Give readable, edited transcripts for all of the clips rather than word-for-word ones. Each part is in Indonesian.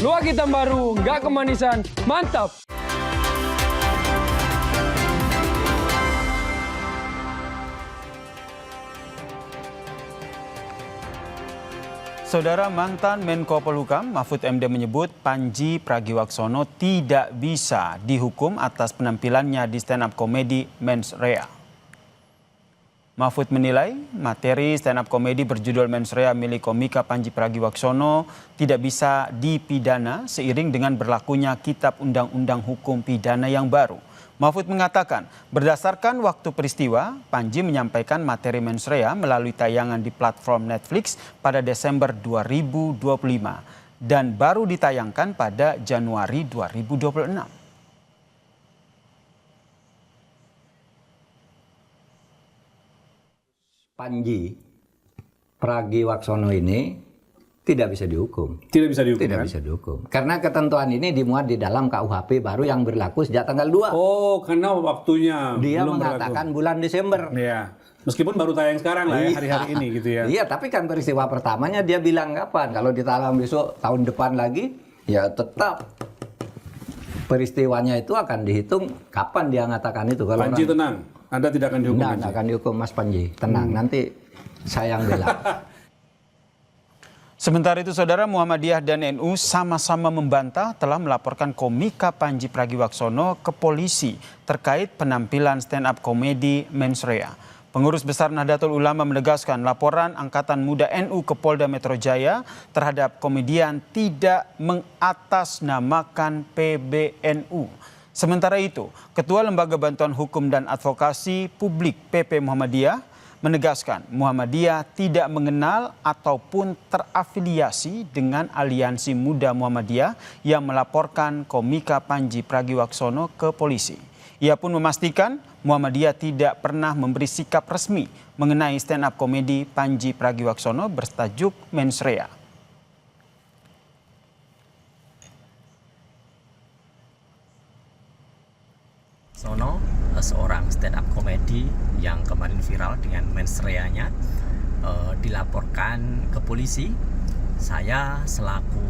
Luwak hitam baru, nggak kemanisan, mantap! Saudara, mantan Menko Polhukam Mahfud MD menyebut Panji Pragiwaksono tidak bisa dihukum atas penampilannya di stand-up komedi Mens Rea. Mahfud menilai materi stand-up komedi berjudul Mens Rea milik komika Panji Pragiwaksono tidak bisa dipidana seiring dengan berlakunya Kitab Undang-Undang Hukum Pidana yang baru. Mahfud mengatakan, berdasarkan waktu peristiwa, Panji menyampaikan materi Mens Rea melalui tayangan di platform Netflix pada Desember 2025 dan baru ditayangkan pada Januari 2026. Panji Pragiwaksono ini tidak bisa dihukum. Tidak bisa dihukum, Tidak kan? bisa dihukum. Karena ketentuan ini dimuat di dalam KUHP baru yang berlaku sejak tanggal 2. Oh, karena waktunya Dia belum mengatakan berlaku. bulan Desember. Iya. Meskipun baru tayang sekarang lah ya, hari-hari ini gitu ya. Iya, tapi kan peristiwa pertamanya dia bilang kapan? Kalau ditalang besok tahun depan lagi, ya tetap peristiwanya itu akan dihitung kapan dia mengatakan itu. Kalau Panji tenang, Anda tidak akan dihukum. Tidak akan dihukum, Mas Panji. Tenang, nanti saya yang bela. Sementara itu, Saudara, Muhammadiyah dan NU sama-sama membantah telah melaporkan komika Panji Pragiwaksono ke polisi terkait penampilan stand-up komedi Mens Rea. Pengurus Besar Nahdlatul Ulama menegaskan laporan Angkatan Muda NU ke Polda Metro Jaya terhadap komedian tidak mengatasnamakan PBNU. Sementara itu, Ketua Lembaga Bantuan Hukum dan Advokasi Publik PP Muhammadiyah menegaskan Muhammadiyah tidak mengenal ataupun terafiliasi dengan Aliansi Muda Muhammadiyah yang melaporkan komika Panji Pragiwaksono ke polisi. Ia pun memastikan Muhammadiyah tidak pernah memberi sikap resmi mengenai stand-up komedi Panji Pragiwaksono bertajuk Mens Rea. Sono, seorang stand-up komedi yang kemarin viral dengan Mens Rea-nya dilaporkan ke polisi. Saya selaku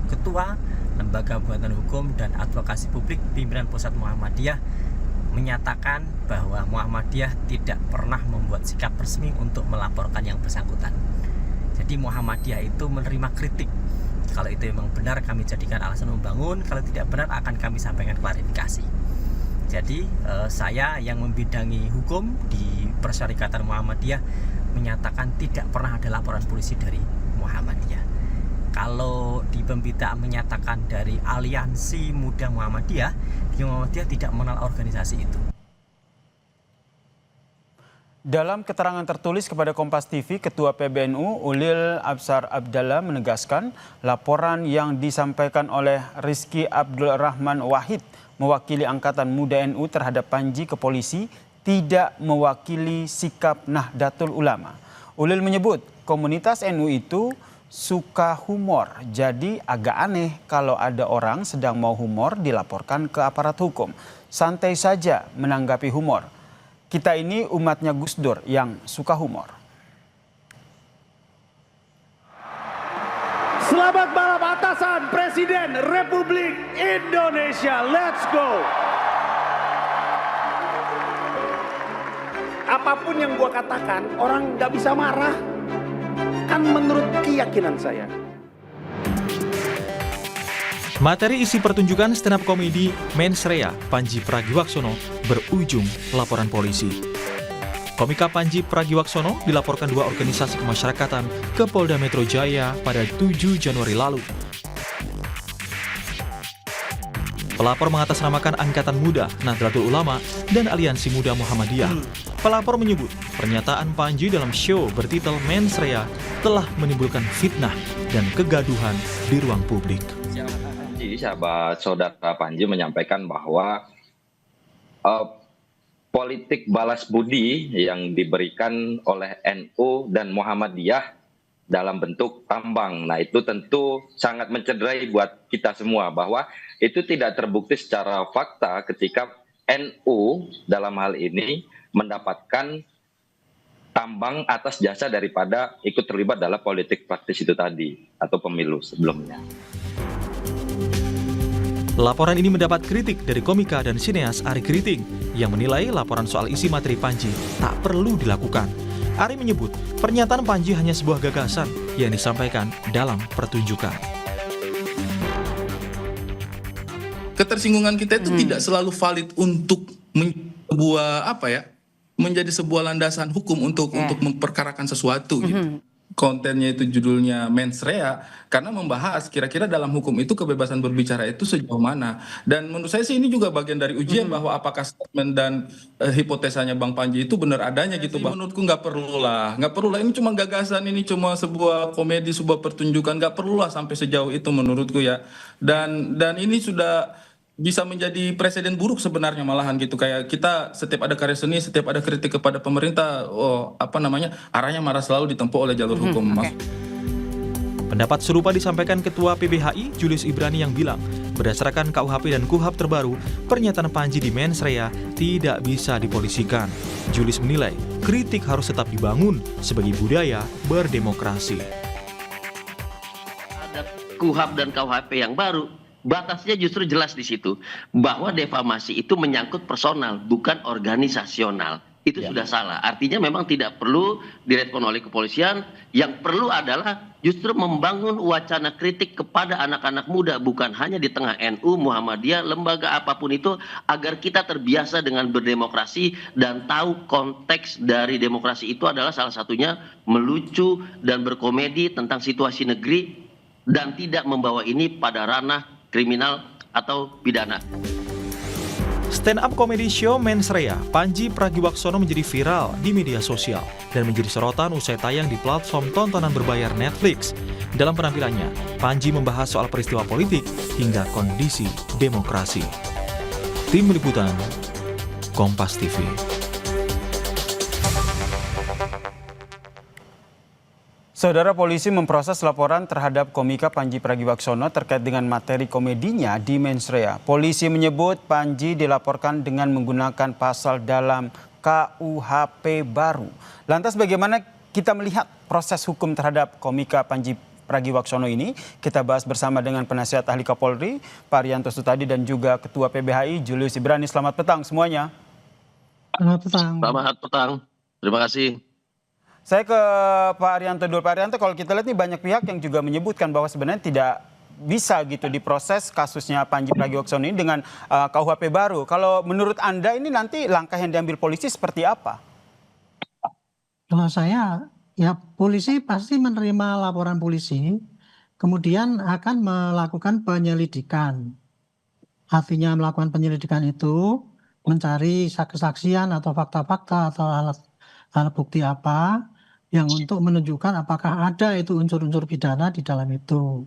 Ketua Lembaga Bantuan Hukum dan Advokasi Publik Pimpinan Pusat Muhammadiyah menyatakan bahwa Muhammadiyah tidak pernah membuat sikap resmi untuk melaporkan yang bersangkutan. Jadi Muhammadiyah itu menerima kritik. Kalau itu memang benar kami jadikan alasan membangun, kalau tidak benar akan kami sampaikan klarifikasi. Jadi saya yang membidangi hukum di Persyarikatan Muhammadiyah menyatakan tidak pernah ada laporan polisi dari Muhammadiyah. Kalau di pemberitaan menyatakan dari Aliansi Muda Muhammadiyah, Muhammadiyah tidak mengenal organisasi itu. Dalam keterangan tertulis kepada Kompas TV, Ketua PBNU Ulil Absar Abdallah menegaskan laporan yang disampaikan oleh Rizky Abdul Rahman Wahid mewakili Angkatan Muda NU terhadap Panji ke polisi tidak mewakili sikap Nahdlatul Ulama. Ulil menyebut komunitas NU itu suka humor, jadi agak aneh kalau ada orang sedang mau humor dilaporkan ke aparat hukum. Santai saja menanggapi humor. Kita ini umatnya Gus Dur yang suka humor. Selamat malam atasan Presiden Republik Indonesia. Let's go. Apapun yang gua katakan, orang nggak bisa marah. Kan menurut keyakinan saya. Materi isi pertunjukan stand-up komedi Mens Rea Panji Pragiwaksono berujung laporan polisi. Komika Panji Pragiwaksono dilaporkan dua organisasi kemasyarakatan ke Polda Metro Jaya pada 7 Januari lalu. Pelapor mengatasnamakan Angkatan Muda Nahdlatul Ulama dan Aliansi Muda Muhammadiyah. Pelapor menyebut pernyataan Panji dalam show bertitel Mens Rea telah menimbulkan fitnah dan kegaduhan di ruang publik. Sahabat saudara Panji menyampaikan bahwa politik balas budi yang diberikan oleh NU dan Muhammadiyah dalam bentuk tambang. Nah, itu tentu sangat mencederai buat kita semua bahwa itu tidak terbukti secara fakta ketika NU dalam hal ini mendapatkan tambang atas jasa daripada ikut terlibat dalam politik praktis itu tadi atau pemilu sebelumnya. Laporan ini mendapat kritik dari komika dan sineas Ari Kriting yang menilai laporan soal isi materi Panji tak perlu dilakukan. Ari menyebut pernyataan Panji hanya sebuah gagasan yang disampaikan dalam pertunjukan. Ketersinggungan kita itu tidak selalu valid untuk menjadi sebuah landasan hukum untuk memperkarakan sesuatu gitu. Kontennya itu judulnya mens rea karena membahas kira-kira dalam hukum itu kebebasan berbicara itu sejauh mana. Dan menurut saya sih ini juga bagian dari ujian bahwa apakah statement dan hipotesanya Bang Panji itu benar adanya gitu. Menurutku nggak perlu lah, ini cuma gagasan, ini cuma sebuah komedi, sebuah pertunjukan, nggak perlu lah sampai sejauh itu menurutku ya. Dan ini sudah bisa menjadi presiden buruk sebenarnya malahan gitu, kayak kita setiap ada karya seni, setiap ada kritik kepada pemerintah, arahnya malah selalu ditempuh oleh jalur hukum. Pendapat serupa disampaikan Ketua PBHI Julius Ibrani yang bilang, berdasarkan KUHP dan KUHAP terbaru, pernyataan Panji di mens rea tidak bisa dipolisikan. Julius menilai, kritik harus tetap dibangun sebagai budaya berdemokrasi. Ada KUHAP dan KUHP yang baru, batasnya justru jelas di situ bahwa defamasi itu menyangkut personal bukan organisasional. Itu sudah salah. Artinya memang tidak perlu direspon oleh kepolisian. Yang perlu adalah justru membangun wacana kritik kepada anak-anak muda, bukan hanya di tengah NU, Muhammadiyah, lembaga apapun itu, agar kita terbiasa dengan berdemokrasi dan tahu konteks dari demokrasi itu adalah salah satunya melucu dan berkomedi tentang situasi negeri dan tidak membawa ini pada ranah kriminal atau pidana. Stand up comedy show Mens Rea Panji Pragiwaksono menjadi viral di media sosial dan menjadi sorotan usai tayang di platform tontonan berbayar Netflix. Dalam penampilannya, Panji membahas soal peristiwa politik hingga kondisi demokrasi. Tim Liputan Kompas TV. Saudara, polisi memproses laporan terhadap komika Panji Pragiwaksono terkait dengan materi komedinya di mens rea. Polisi menyebut Panji dilaporkan dengan menggunakan pasal dalam KUHP baru. Lantas bagaimana kita melihat proses hukum terhadap komika Panji Pragiwaksono ini? Kita bahas bersama dengan penasihat ahli Kapolri, Pak Arianto Sutadi, dan juga Ketua PBHI Julius Ibrani. Selamat petang semuanya. Selamat petang. Terima kasih. Saya ke Pak Arianto dulu. Pak Arianto, kalau kita lihat nih banyak pihak yang juga menyebutkan bahwa sebenarnya tidak bisa gitu diproses kasusnya Panji Pragiwaksono ini dengan KUHP baru. Kalau menurut Anda ini nanti langkah yang diambil polisi seperti apa? Kalau saya, ya polisi pasti menerima laporan polisi, kemudian akan melakukan penyelidikan. Artinya melakukan penyelidikan itu mencari kesaksian atau fakta-fakta atau alat bukti apa yang untuk menunjukkan apakah ada itu unsur-unsur pidana di dalam itu.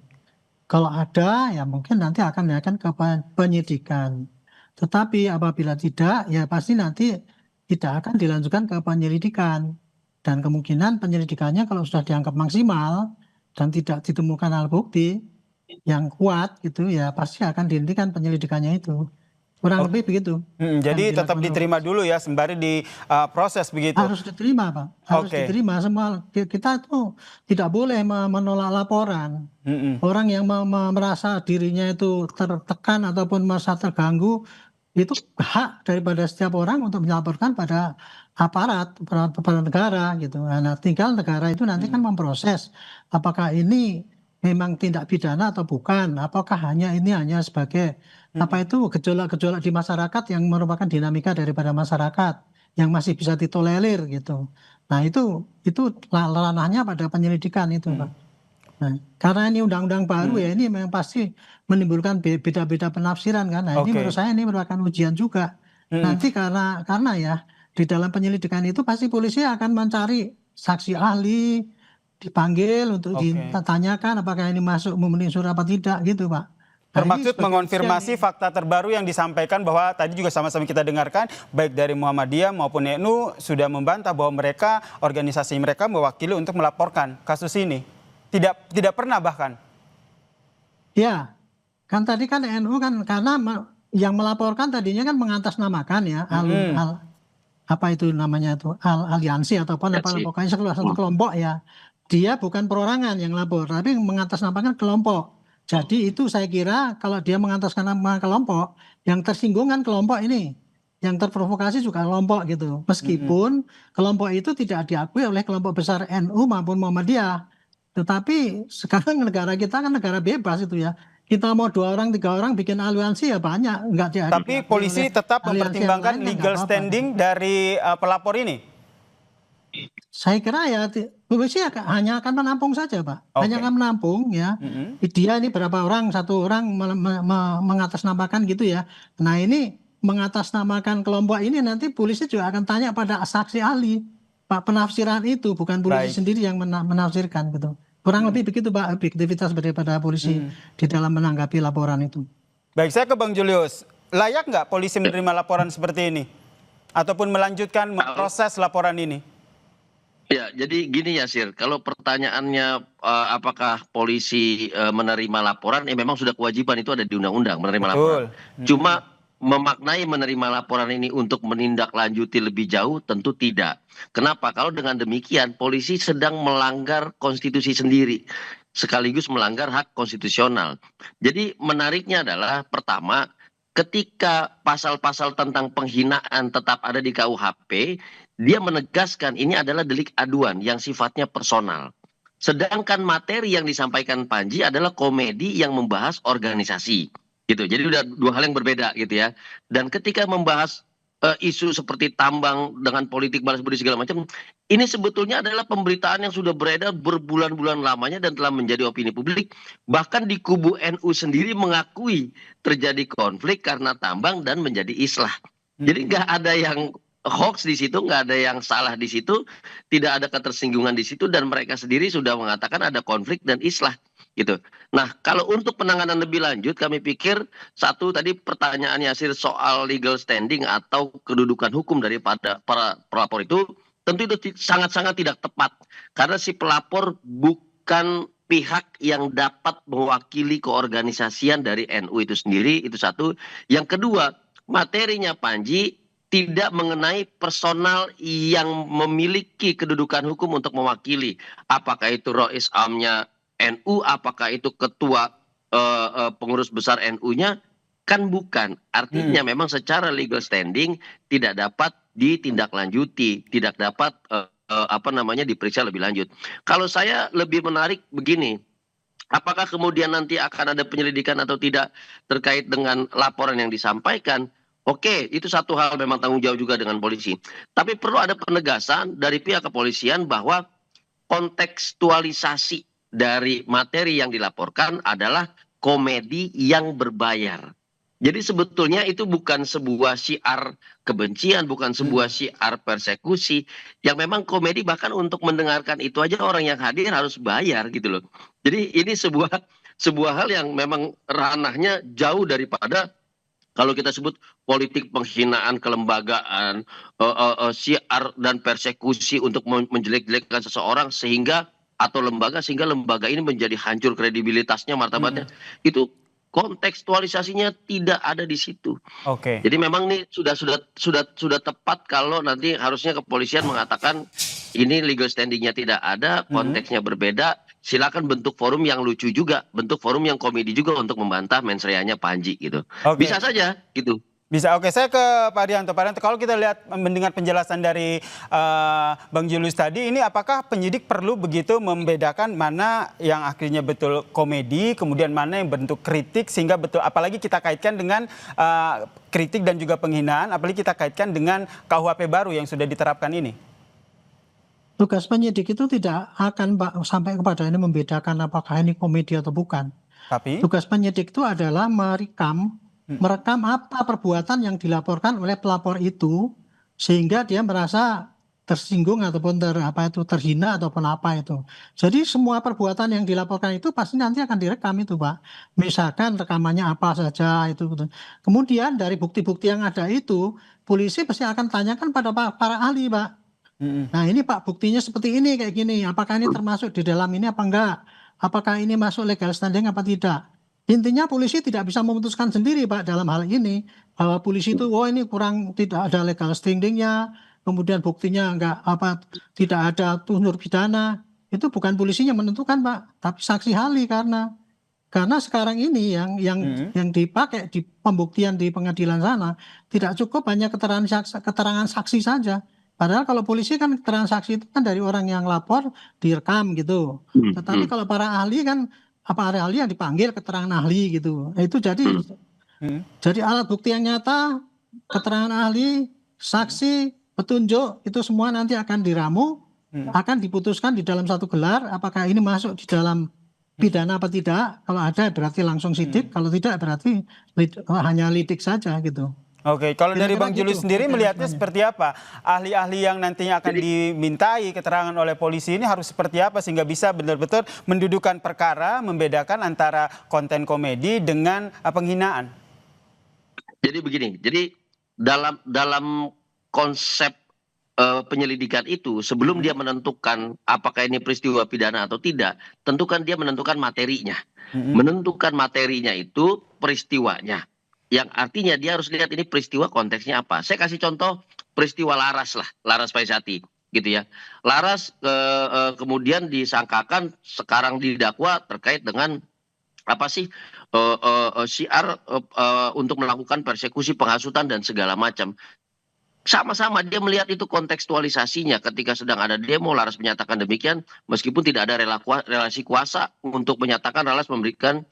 Kalau ada, ya mungkin nanti akan ke penyidikan. Tetapi apabila tidak, ya pasti nanti tidak akan dilanjutkan ke penyelidikan. Dan kemungkinan penyelidikannya kalau sudah dianggap maksimal dan tidak ditemukan alat bukti yang kuat gitu, ya pasti akan dihentikan penyelidikannya itu. Kurang lebih begitu. Jadi tetap diterima dulu ya, sembari diproses begitu. Harus diterima, Pak. Harus diterima semua. Kita tuh tidak boleh menolak laporan. Orang yang merasa dirinya itu tertekan ataupun merasa terganggu, itu hak daripada setiap orang untuk melaporkan pada aparat negara gitu. Nah, tinggal negara itu nanti kan memproses apakah ini memang tindak pidana atau bukan, apakah ini hanya sebagai gejolak-gejolak di masyarakat yang merupakan dinamika daripada masyarakat yang masih bisa ditolerir gitu. Nah itu ranahnya pada penyelidikan itu, Pak. Nah, karena ini undang-undang baru ya, ini memang pasti menimbulkan beda-beda penafsiran kan. Nah ini menurut saya ini merupakan ujian juga. Nanti karena ya di dalam penyelidikan itu pasti polisi akan mencari saksi ahli, dipanggil untuk ditanyakan apakah ini masuk memenuhi unsur apa tidak gitu, Pak. Termaksud mengonfirmasi fakta terbaru yang disampaikan bahwa tadi juga sama-sama kita dengarkan baik dari Muhammadiyah maupun NU sudah membantah bahwa mereka, organisasi mereka mewakili untuk melaporkan kasus ini. Tidak pernah bahkan. Ya, kan tadi kan NU kan karena yang melaporkan tadinya kan mengatasnamakan ya apa itu namanya itu aliansi ataupun apa pokoknya satu kelompok ya. Dia bukan perorangan yang lapor, tapi mengatasnamakan kelompok. Jadi itu saya kira kalau dia mengataskan nama kelompok, yang tersinggung kan kelompok ini, yang terprovokasi juga kelompok gitu. Meskipun kelompok itu tidak diakui oleh kelompok besar NU maupun Muhammadiyah. Tetapi sekarang negara kita kan negara bebas itu ya. Kita mau 2 orang, 3 orang bikin aliansi ya banyak. Tapi polisi tetap mempertimbangkan legal standing dari pelapor ini? Saya kira ya polisi hanya akan menampung saja, Pak. Hanya akan menampung ya. Dia ini berapa orang, 1 orang mengatasnamakan gitu ya. Nah ini mengatasnamakan kelompok ini nanti polisi juga akan tanya pada saksi ahli. Pak, penafsiran itu bukan polisi sendiri yang menafsirkan gitu. Kurang lebih begitu Pak, objektivitas daripada polisi di dalam menanggapi laporan itu. Baik, saya ke Bang Julius. Layak nggak polisi menerima laporan seperti ini? Ataupun melanjutkan proses laporan ini? Ya, jadi gini ya Sir, kalau pertanyaannya apakah polisi menerima laporan, memang sudah kewajiban itu ada di undang-undang menerima laporan. Cuma memaknai menerima laporan ini untuk menindaklanjuti lebih jauh tentu tidak. Kenapa? Kalau dengan demikian polisi sedang melanggar konstitusi sendiri sekaligus melanggar hak konstitusional. Jadi menariknya adalah pertama, ketika pasal-pasal tentang penghinaan tetap ada di KUHP, dia menegaskan ini adalah delik aduan yang sifatnya personal. Sedangkan materi yang disampaikan Panji adalah komedi yang membahas organisasi. Gitu. Jadi udah 2 hal yang berbeda gitu ya. Dan ketika membahas isu seperti tambang dengan politik balas budi segala macam, ini sebetulnya adalah pemberitaan yang sudah beredar berbulan-bulan lamanya dan telah menjadi opini publik. Bahkan di kubu NU sendiri mengakui terjadi konflik karena tambang dan menjadi islah. Jadi nggak ada yang hoax di situ, nggak ada yang salah di situ, tidak ada ketersinggungan di situ, dan mereka sendiri sudah mengatakan ada konflik dan islah. Gitu. Nah, kalau untuk penanganan lebih lanjut, kami pikir satu tadi pertanyaan Yasir soal legal standing atau kedudukan hukum daripada para pelapor itu tentu itu sangat-sangat tidak tepat karena si pelapor bukan pihak yang dapat mewakili keorganisasian dari NU itu sendiri, itu satu. Yang kedua, materinya Panji tidak mengenai personal yang memiliki kedudukan hukum untuk mewakili. Apakah itu Rois Amnya NU, apakah itu ketua pengurus besar NU-nya, kan bukan. Artinya memang secara legal standing tidak dapat ditindaklanjuti, tidak dapat diperiksa lebih lanjut. Kalau saya lebih menarik begini, apakah kemudian nanti akan ada penyelidikan atau tidak terkait dengan laporan yang disampaikan? Oke, itu satu hal memang tanggung jawab juga dengan polisi. Tapi perlu ada penegasan dari pihak kepolisian bahwa kontekstualisasi dari materi yang dilaporkan adalah komedi yang berbayar. Jadi sebetulnya itu bukan sebuah syiar kebencian, bukan sebuah syiar persekusi. Yang memang komedi, bahkan untuk mendengarkan itu aja orang yang hadir harus bayar gitu loh. Jadi ini sebuah hal yang memang ranahnya jauh daripada kalau kita sebut politik penghinaan kelembagaan, syiar dan persekusi untuk menjelek-jelekkan seseorang atau lembaga sehingga lembaga ini menjadi hancur kredibilitasnya, martabatnya. Itu kontekstualisasinya tidak ada di situ. Jadi memang ini sudah tepat kalau nanti harusnya kepolisian mengatakan ini legal standingnya tidak ada, konteksnya berbeda. Silakan bentuk forum yang lucu juga, bentuk forum yang komedi juga untuk membantah mensreanya Panji gitu. Bisa saja gitu. Bisa, oke. Saya ke Pak Arianto. Pak Arianto, kalau kita lihat mendengar penjelasan dari Bang Julius tadi, ini apakah penyidik perlu begitu membedakan mana yang akhirnya betul komedi, kemudian mana yang bentuk kritik, sehingga betul, apalagi kita kaitkan dengan kritik dan juga penghinaan, apalagi kita kaitkan dengan KUHP baru yang sudah diterapkan ini? Tugas penyidik itu tidak akan sampai kepada ini membedakan apakah ini komedi atau bukan. Tapi tugas penyidik itu adalah merekam apa perbuatan yang dilaporkan oleh pelapor itu sehingga dia merasa tersinggung ataupun terhina ataupun apa itu. Jadi semua perbuatan yang dilaporkan itu pasti nanti akan direkam itu, Pak. Misalkan rekamannya apa saja itu. Kemudian dari bukti-bukti yang ada itu, polisi pasti akan tanyakan pada para ahli, Pak. Nah ini Pak, buktinya seperti ini kayak gini. Apakah ini termasuk di dalam ini apa enggak? Apakah ini masuk legal standing apa tidak? Intinya polisi tidak bisa memutuskan sendiri Pak dalam hal ini bahwa polisi itu ini kurang, tidak ada legal standingnya, kemudian buktinya tidak ada unsur pidana. Itu bukan polisinya menentukan Pak, tapi saksi ahli karena Karena sekarang ini yang dipakai di pembuktian di pengadilan sana tidak cukup hanya keterangan saksi saja. Padahal kalau polisi kan keterangan saksi itu kan dari orang yang lapor direkam gitu. Tetapi kalau para ahli kan ahli yang dipanggil keterangan ahli gitu. Itu jadi alat bukti yang nyata, keterangan ahli, saksi, petunjuk itu semua nanti akan diramu, akan diputuskan di dalam satu gelar apakah ini masuk di dalam pidana apa tidak. Kalau ada berarti langsung sidik, kalau tidak berarti hanya lidik saja gitu. Oke, kalau dari Bang Julius sendiri melihatnya seperti apa? Ahli-ahli yang nantinya akan dimintai keterangan oleh polisi ini harus seperti apa sehingga bisa benar-benar mendudukan perkara, membedakan antara konten komedi dengan penghinaan? Jadi begini, jadi dalam konsep penyelidikan itu sebelum dia menentukan apakah ini peristiwa pidana atau tidak, tentukan dia menentukan materinya. Menentukan materinya itu peristiwanya. Yang artinya dia harus lihat ini peristiwa konteksnya apa. Saya kasih contoh peristiwa Laras lah, Laras Faisati gitu ya. Laras kemudian disangkakan sekarang didakwa terkait dengan apa sih syiar untuk melakukan persekusi, penghasutan dan segala macam. Sama-sama dia melihat itu kontekstualisasinya ketika sedang ada demo. Laras menyatakan demikian meskipun tidak ada relasi kuasa untuk menyatakan Laras memberikan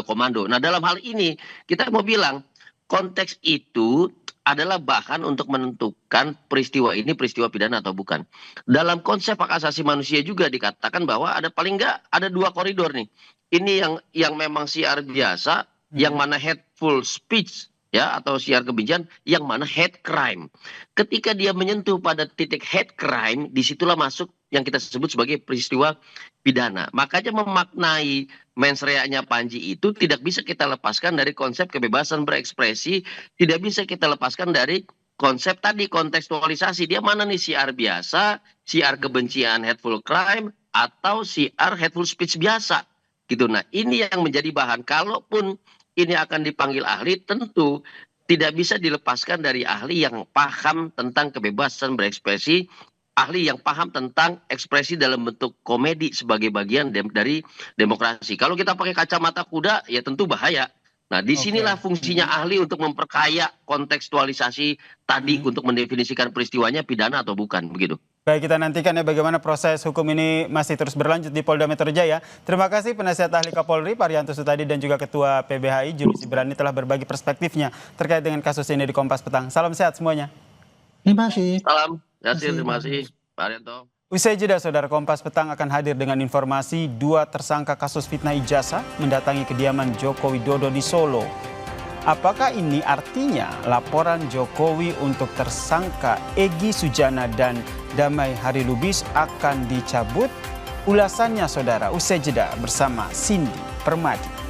komando. Nah dalam hal ini kita mau bilang konteks itu adalah bahan untuk menentukan peristiwa ini peristiwa pidana atau bukan. Dalam konsep hak asasi manusia juga dikatakan bahwa ada paling nggak ada 2 koridor nih. Ini yang memang siar biasa, yang mana hateful speech ya atau siar kebencian, yang mana hate crime. Ketika dia menyentuh pada titik hate crime, disitulah masuk yang kita sebut sebagai peristiwa pidana. Makanya memaknai mens rea-nya Panji itu tidak bisa kita lepaskan dari konsep kebebasan berekspresi, tidak bisa kita lepaskan dari konsep tadi kontekstualisasi. Dia mana nih siar biasa, siar kebencian hateful crime, atau siar hateful speech biasa. Gitu. Nah ini yang menjadi bahan. Kalaupun ini akan dipanggil ahli, tentu tidak bisa dilepaskan dari ahli yang paham tentang kebebasan berekspresi, ahli yang paham tentang ekspresi dalam bentuk komedi sebagai bagian dari demokrasi. Kalau kita pakai kacamata kuda, ya tentu bahaya. Nah, disinilah fungsinya ahli untuk memperkaya kontekstualisasi tadi untuk mendefinisikan peristiwanya pidana atau bukan, begitu. Baik, kita nantikan ya bagaimana proses hukum ini masih terus berlanjut di Polda Metro Jaya. Terima kasih penasihat ahli Kapolri Pak Rianto Sutadi dan juga Ketua PBHI Julius Ibrani telah berbagi perspektifnya terkait dengan kasus ini di Kompas Petang. Salam sehat semuanya. Terima kasih. Salam, terima kasih Pak Rianto. Usai jeda, Saudara, Kompas Petang akan hadir dengan informasi 2 tersangka kasus fitnah ijazah mendatangi kediaman Joko Widodo di Solo. Apakah ini artinya laporan Jokowi untuk tersangka Egy Sujana dan Damai Harilubis akan dicabut? Ulasannya, Saudara, usai jeda bersama Cindy Permadi.